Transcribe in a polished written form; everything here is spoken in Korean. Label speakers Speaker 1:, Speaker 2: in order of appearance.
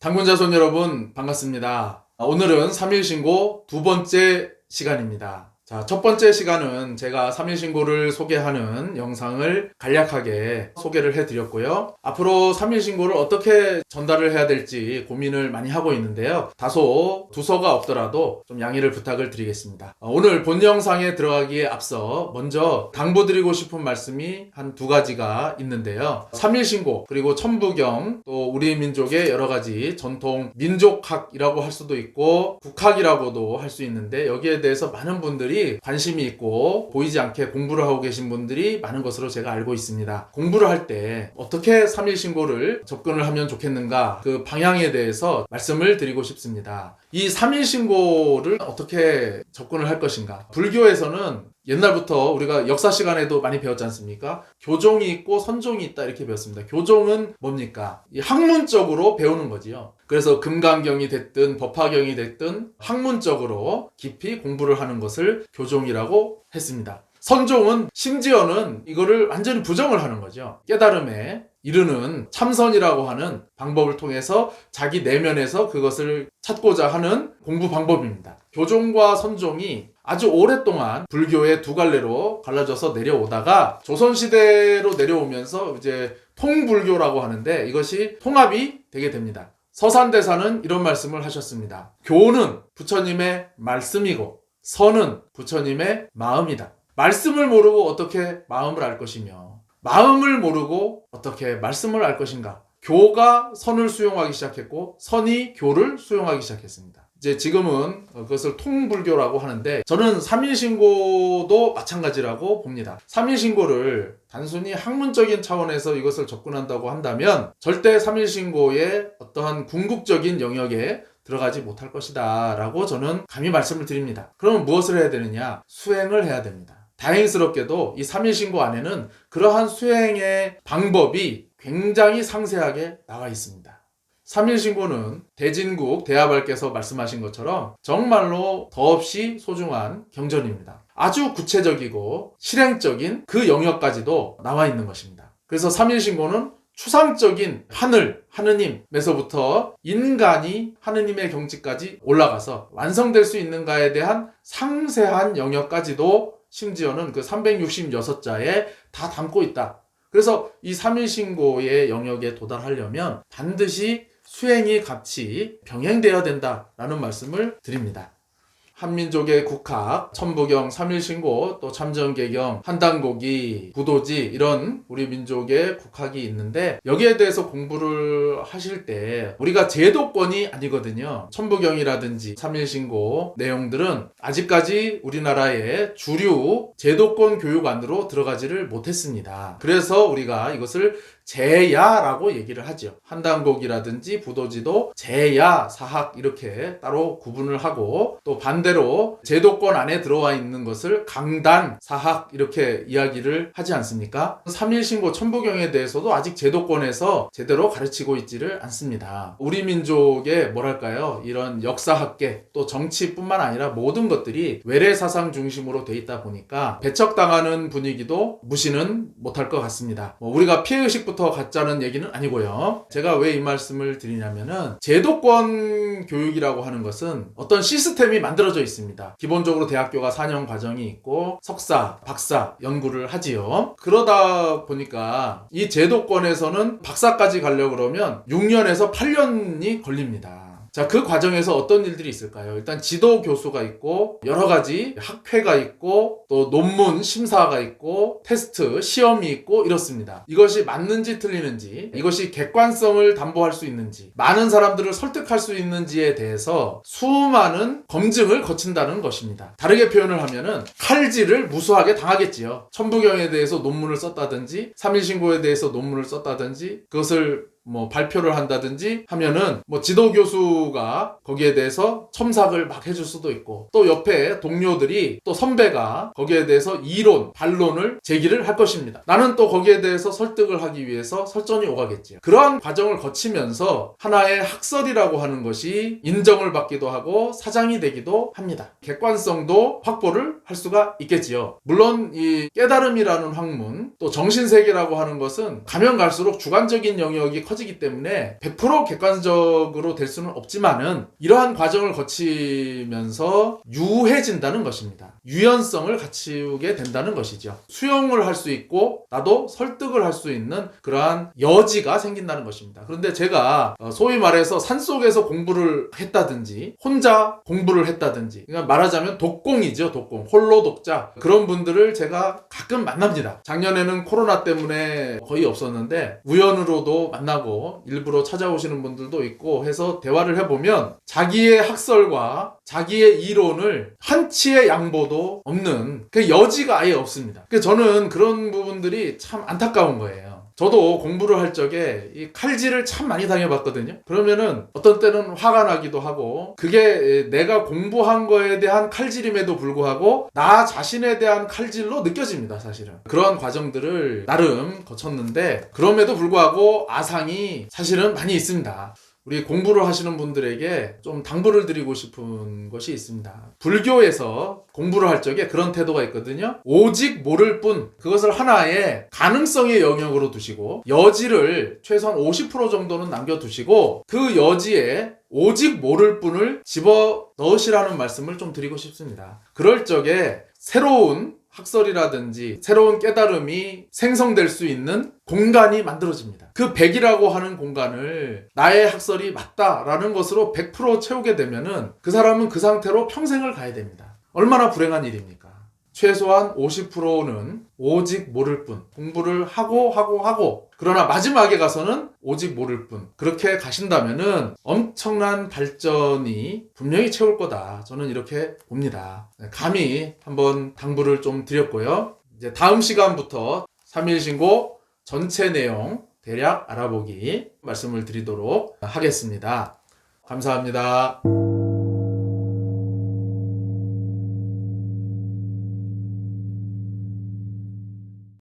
Speaker 1: 당군자손 여러분 반갑습니다. 오늘은 3일 신고 두 번째 시간입니다. 자, 첫 번째 시간은 제가 3일 신고를 소개하는 영상을 간략하게 소개를 해드렸고요. 앞으로 3일 신고를 어떻게 전달을 해야 될지 고민을 많이 하고 있는데요. 다소 두서가 없더라도 좀 양해를 부탁을 드리겠습니다. 오늘 본 영상에 들어가기에 앞서 먼저 당부드리고 싶은 말씀이 한 두 가지가 있는데요. 3일 신고 그리고 천부경 또 우리 민족의 여러 가지 전통 민족학이라고 할 수도 있고 국학이라고도 할 수 있는데 여기에 대해서 많은 분들이 관심이 있고 보이지 않게 공부를 하고 계신 분들이 많은 것으로 제가 알고 있습니다. 공부를 할 때 어떻게 3일 신고를 접근을 하면 좋겠는가 그 방향에 대해서 말씀을 드리고 싶습니다. 이 3일 신고를 어떻게 접근을 할 것인가. 불교에서는 옛날부터 우리가 역사 시간에도 많이 배웠지 않습니까? 교종이 있고 선종이 있다 이렇게 배웠습니다. 교종은 뭡니까? 이 학문적으로 배우는 거지요. 그래서 금강경이 됐든 법화경이 됐든 학문적으로 깊이 공부를 하는 것을 교종이라고 했습니다. 선종은 심지어는 이거를 완전히 부정을 하는 거죠. 깨달음에 이르는 참선이라고 하는 방법을 통해서 자기 내면에서 그것을 찾고자 하는 공부 방법입니다. 교종과 선종이 아주 오랫동안 불교의 두 갈래로 갈라져서 내려오다가 조선시대로 내려오면서 이제 통불교라고 하는데 이것이 통합이 되게 됩니다. 서산대사는 이런 말씀을 하셨습니다. 교는 부처님의 말씀이고 선은 부처님의 마음이다. 말씀을 모르고 어떻게 마음을 알 것이며 마음을 모르고 어떻게 말씀을 알 것인가. 교가 선을 수용하기 시작했고 선이 교를 수용하기 시작했습니다. 이제 지금은 그것을 통불교라고 하는데 저는 3일 신고도 마찬가지라고 봅니다. 3일 신고를 단순히 학문적인 차원에서 이것을 접근한다고 한다면 절대 3일 신고의 어떠한 궁극적인 영역에 들어가지 못할 것이다 라고 저는 감히 말씀을 드립니다. 그러면 무엇을 해야 되느냐? 수행을 해야 됩니다. 다행스럽게도 이 3일 신고 안에는 그러한 수행의 방법이 굉장히 상세하게 나와 있습니다. 3일 신고는 대진국 대하발께서 말씀하신 것처럼 정말로 더없이 소중한 경전입니다. 아주 구체적이고 실행적인 그 영역까지도 나와 있는 것입니다. 그래서 3일 신고는 추상적인 하느님에서부터 인간이 하느님의 경지까지 올라가서 완성될 수 있는가에 대한 상세한 영역까지도 심지어는 그 366자에 다 담고 있다. 그래서 이 3일 신고의 영역에 도달하려면 반드시 수행이 같이 병행되어야 된다라는 말씀을 드립니다. 한민족의 국학, 천부경, 3일 신고, 또 참전개경, 한단고기, 부도지 이런 우리 민족의 국학이 있는데 여기에 대해서 공부를 하실 때 우리가 제도권이 아니거든요. 천부경이라든지 3일 신고 내용들은 아직까지 우리나라의 주류 제도권 교육 안으로 들어가지를 못했습니다. 그래서 우리가 이것을 제야라고 얘기를 하죠. 한단곡이라든지 부도지도 제야, 사학 이렇게 따로 구분을 하고 또 반대로 제도권 안에 들어와 있는 것을 강단, 사학 이렇게 이야기를 하지 않습니까? 3일 신고 천부경에 대해서도 아직 제도권에서 제대로 가르치고 있지를 않습니다. 우리 민족의 뭐랄까요? 이런 역사학계 또 정치뿐만 아니라 모든 것들이 외래사상 중심으로 돼 있다 보니까 배척당하는 분위기도 무시는 못할 것 같습니다. 우리가 피해의식부터 갖자는 얘기는 아니고요. 제가 왜 이 말씀을 드리냐면은 제도권 교육이라고 하는 것은 어떤 시스템이 만들어져 있습니다. 기본적으로 대학교가 4년 과정이 있고 석사, 박사 연구를 하지요. 그러다 보니까 이 제도권에서는 박사까지 가려고 그러면 6년에서 8년이 걸립니다. 자, 그 과정에서 어떤 일들이 있을까요? 일단 지도 교수가 있고 여러 가지 학회가 있고 또 논문 심사가 있고 테스트, 시험이 있고 이렇습니다. 이것이 맞는지 틀리는지 이것이 객관성을 담보할 수 있는지 많은 사람들을 설득할 수 있는지에 대해서 수많은 검증을 거친다는 것입니다. 다르게 표현을 하면은 칼질을 무수하게 당하겠지요. 천부경에 대해서 논문을 썼다든지 3일 신고에 대해서 논문을 썼다든지 그것을 뭐 발표를 한다든지 하면은 뭐 지도교수가 거기에 대해서 첨삭을 막 해줄 수도 있고, 또 옆에 동료들이, 또 선배가 거기에 대해서 이론, 반론을 제기를 할 것입니다. 나는 또 거기에 대해서 설득을 하기 위해서 설전이 오가겠지요. 그러한 과정을 거치면서 하나의 학설이라고 하는 것이 인정을 받기도 하고 사장이 되기도 합니다. 객관성도 확보를 할 수가 있겠지요. 물론 이 깨달음이라는 학문, 또 정신세계라고 하는 것은 가면 갈수록 주관적인 영역이 커지기 때문에 100% 객관적으로 될 수는 없지만은 이러한 과정을 거치면서 유해진다는 것입니다. 유연성을 갖추게 된다는 것이죠. 수용을 할 수 있고 나도 설득을 할 수 있는 그러한 여지가 생긴다는 것입니다. 그런데 제가 소위 말해서 산속에서 공부를 했다든지 혼자 공부를 했다든지, 그러니까 말하자면 독공이죠. 독공, 홀로 독자, 그런 분들을 제가 가끔 만납니다. 작년에는 코로나 때문에 거의 없었는데 우연으로도 만나고 일부러 찾아오시는 분들도 있고 해서 대화를 해보면 자기의 학설과 자기의 이론을 한치의 양보도 없는 그 여지가 아예 없습니다. 저는 그런 부분들이 참 안타까운 거예요. 저도 공부를 할 적에 이 칼질을 참 많이 당해봤거든요. 그러면은 어떤 때는 화가 나기도 하고, 그게 내가 공부한 거에 대한 칼질임에도 불구하고 나 자신에 대한 칼질로 느껴집니다, 사실은. 그런 과정들을 나름 거쳤는데 그럼에도 불구하고 아상이 사실은 많이 있습니다. 우리 공부를 하시는 분들에게 좀 당부를 드리고 싶은 것이 있습니다. 불교에서 공부를 할 적에 그런 태도가 있거든요. 오직 모를 뿐, 그것을 하나의 가능성의 영역으로 두시고 여지를 최소한 50% 정도는 남겨두시고 그 여지에 오직 모를 뿐을 집어 넣으시라는 말씀을 좀 드리고 싶습니다. 그럴 적에 새로운 학설이라든지 새로운 깨달음이 생성될 수 있는 공간이 만들어집니다. 그 100이라고 하는 공간을 나의 학설이 맞다라는 것으로 100% 채우게 되면은 그 사람은 그 상태로 평생을 가야 됩니다. 얼마나 불행한 일입니까? 최소한 50%는 오직 모를 뿐, 공부를 하고 그러나 마지막에 가서는 오직 모를 뿐, 그렇게 가신다면은 엄청난 발전이 분명히 채울 거다, 저는 이렇게 봅니다. 감히 한번 당부를 좀 드렸고요. 이제 다음 시간부터 3.1신고 전체 내용 대략 알아보기 말씀을 드리도록 하겠습니다. 감사합니다.